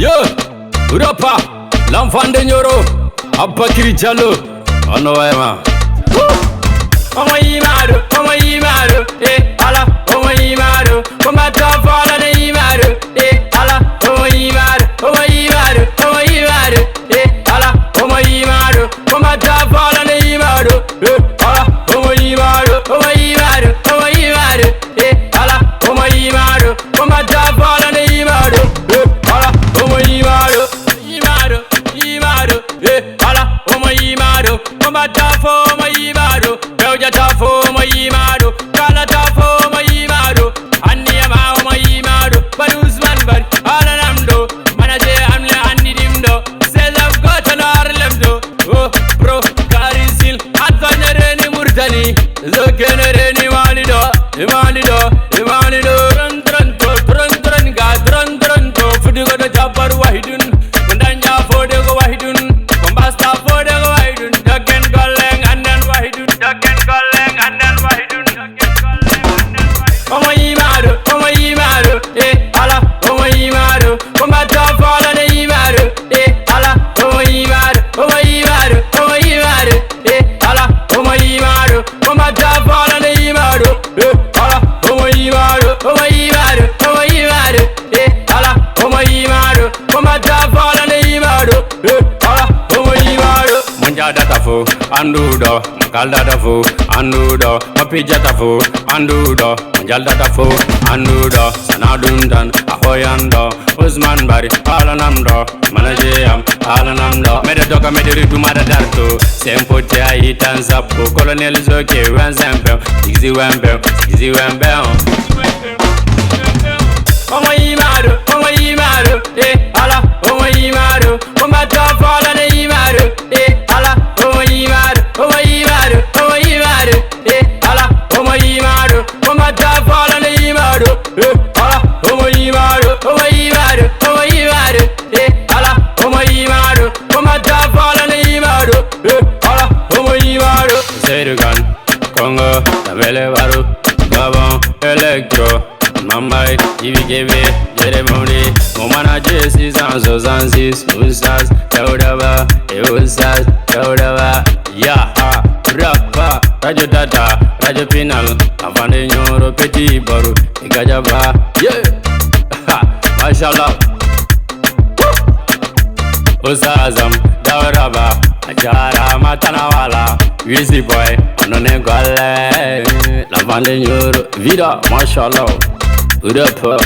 Yo, Urapa, l'enfant de Nyoro, Abba Kirichalo, on the way, man. Oma Imaro, ala, Oma Imaro, Oma Tafala de Imaro, ala, Oma Imaro, ala, Oma Imaro, Oma Tafala de Imaro, ala, Oma Imaro, ala, Oma Imaro, Oma Tafala de Imaro, ala, Oma Imaro, ala, Oma Imaro, Oma Tafo, Tafo Mayimado, Kala Tafo Mayimado, Aniyama Mayimado, Barusman Bar, Alanamdo, Manaje Amle Anidimdo, says I've got an Arlemdo, oh, bro, Karisil, Athanereni Murtani, Zoke Reni Imanido, Run, Fudugo the Japar Wahidun, Kundanya Fodago Wahidun, Bombasta Fodago Wahidun, Ducken Goleng and then Wahidun, Ducken Goleng and then Wahidun, Oma Imaro, ala, Oma Imaro, Oma Tafala de Imaro, ala, Oma Imaro, ala, Oma Imaro, Oma Tafala de Imaro, ala, Oma Imaro, ala, Oma Imaro, Oma Tafala de Imaro, ala, Oma Imaro. Manja datafo, andudo, makal datafo, andudo, mapija tafo, andudo, manjal datafo, andudo, sanadundan, ahoyando, Usman Bari, alanamdo, manajeyam, alanamdo, medoka mediritu madadarto, sempotea itanzapo, Colonel Zoke, Wenzempel, Zigzi Wembel. Oma Imaro, ala, Oma Imaro, Oma Tafala de Imaro, ala, Oma Imaro, ala, Oma Imaro, Oma Tafala de Imaro, ala, Oma Imaro, ala, Oma Imaro, Oma Tafala de Imaro, ala, Oma Imaro. Serugan, Congo, Tabele Baru, Gabon, Electro. Mambai, Gibi, Jeremoni, Momana Jesse, Zanzo, Zanzis, Usas, Yaudava, Yaha, Rapa, Rajo Data, Rajo Pinal, Avane Nyoro, Petit Baru, Igajaba, yeah, Mashallah, Usazam, Dauraba, Ajara, Matanawala, Wizzy Boy, Anone Gale, Lavande Nyoro, Vida, Mashallah. Urapa.